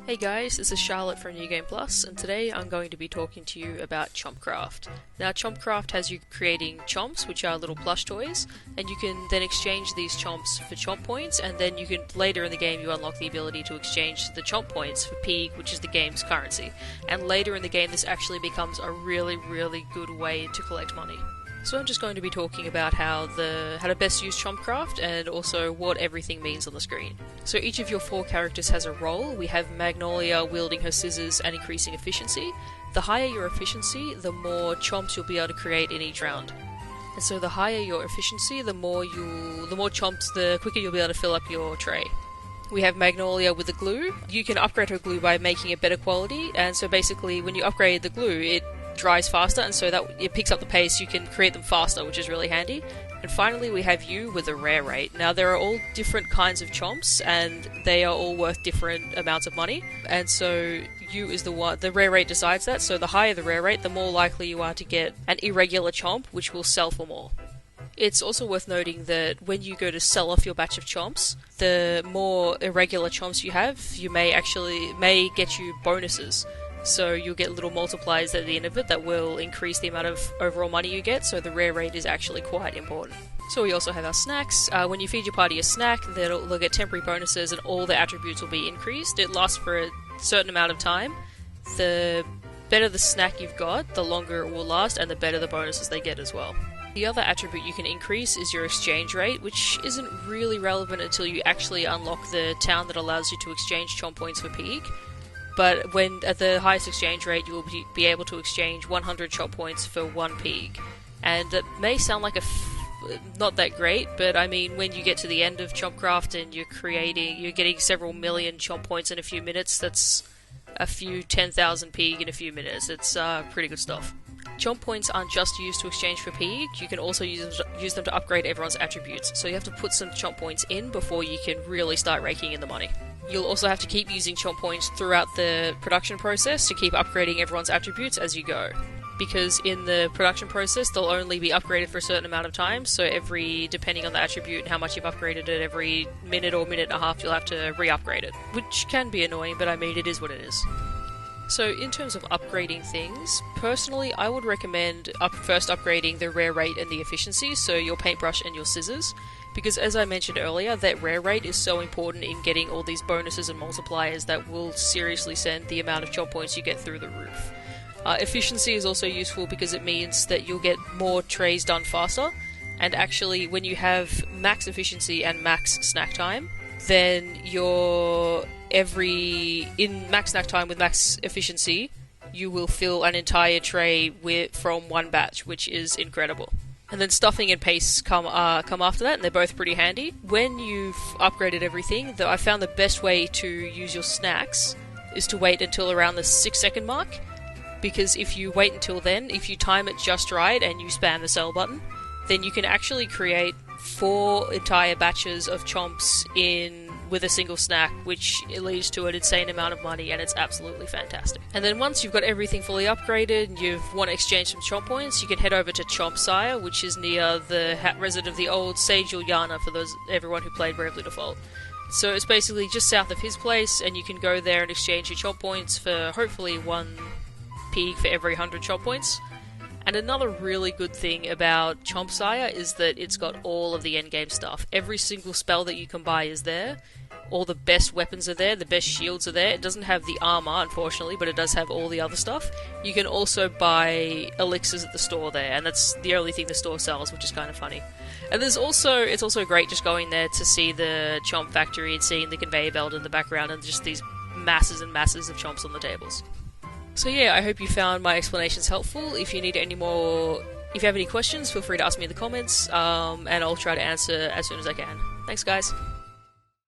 Hey guys, this is Charlotte from New Game Plus, and today I'm going to be talking to you about Chompcraft. Now, Chompcraft has you creating chomps, which are little plush toys, and you can then exchange these chomps for chomp points, and then you can, later in the game, you unlock the ability to exchange the chomp points for Pig, which is the game's currency. And later in the game, this actually becomes a really, really good way to collect money. So I'm just going to be talking about how to best use Chompcraft and also what everything means on the screen. So each of your 4 characters has a role. We have Magnolia wielding her scissors and increasing efficiency. The higher your efficiency, the more chomps you'll be able to create in each round. And so the higher your efficiency, the more chomps, the quicker you'll be able to fill up your tray. We have Magnolia with the glue. You can upgrade her glue by making it better quality, and so basically when you upgrade the glue, it dries faster, and so that it picks up the pace. You can create them faster, which is really handy. And finally, we have you with the rare rate. Now, there are all different kinds of chomps, and they are all worth different amounts of money. And so you is the rare rate decides that. So the higher the rare rate, the more likely you are to get an irregular chomp, which will sell for more. It's also worth noting that when you go to sell off your batch of chomps, the more irregular chomps you have, you may get you bonuses. So you'll get little multipliers at the end of it that will increase the amount of overall money you get, so the rare rate is actually quite important. So we also have our snacks. When you feed your party a snack, they'll get temporary bonuses and all the attributes will be increased. It lasts for a certain amount of time. The better the snack you've got, the longer it will last, and the better the bonuses they get as well. The other attribute you can increase is your exchange rate, which isn't really relevant until you actually unlock the town that allows you to exchange chomp points for Pig. But when at the highest exchange rate, you will be able to exchange 100 chomp points for 1 Pig. And it may sound like not that great, but I mean, when you get to the end of Chompcraft and you're getting several million chomp points in a few minutes, that's a few 10,000 Pig in a few minutes. It's pretty good stuff. Chomp points aren't just used to exchange for Pig, you can also use them to upgrade everyone's attributes, so you have to put some chomp points in before you can really start raking in the money. You'll also have to keep using chomp points throughout the production process to keep upgrading everyone's attributes as you go. Because in the production process, they'll only be upgraded for a certain amount of time, so depending on the attribute and how much you've upgraded it, every minute or minute and a half, you'll have to re-upgrade it. Which can be annoying, but I mean, it is what it is. So in terms of upgrading things, personally I would recommend first upgrading the rare rate and the efficiency, so your paintbrush and your scissors, because as I mentioned earlier, that rare rate is so important in getting all these bonuses and multipliers that will seriously send the amount of chomp points you get through the roof. Efficiency is also useful because it means that you'll get more trays done faster, and actually when you have max efficiency and max snack time, then in max snack time with max efficiency, you will fill an entire tray from one batch, which is incredible. And then stuffing and pace come after that, and they're both pretty handy. When you've upgraded everything, I found the best way to use your snacks is to wait until around the 6-second mark, because if you wait until then, if you time it just right and you spam the sell button, then you can actually create 4 entire batches of chomps with a single snack, which leads to an insane amount of money, and it's absolutely fantastic. And then once you've got everything fully upgraded and you want to exchange some chomp points, you can head over to Chompsire, which is near the residence of the old Sage Juliana for everyone who played Bravely Default. So it's basically just south of his place, and you can go there and exchange your chomp points for hopefully 1 Pig for every 100 chomp points. And another really good thing about Chompsire is that it's got all of the endgame stuff. Every single spell that you can buy is there. All the best weapons are there, the best shields are there. It doesn't have the armor, unfortunately, but it does have all the other stuff. You can also buy elixirs at the store there, and that's the only thing the store sells, which is kind of funny. And it's also great just going there to see the Chomp factory and seeing the conveyor belt in the background and just these masses and masses of chomps on the tables. So yeah, I hope you found my explanations helpful. If you have any questions, feel free to ask me in the comments, and I'll try to answer as soon as I can. Thanks guys.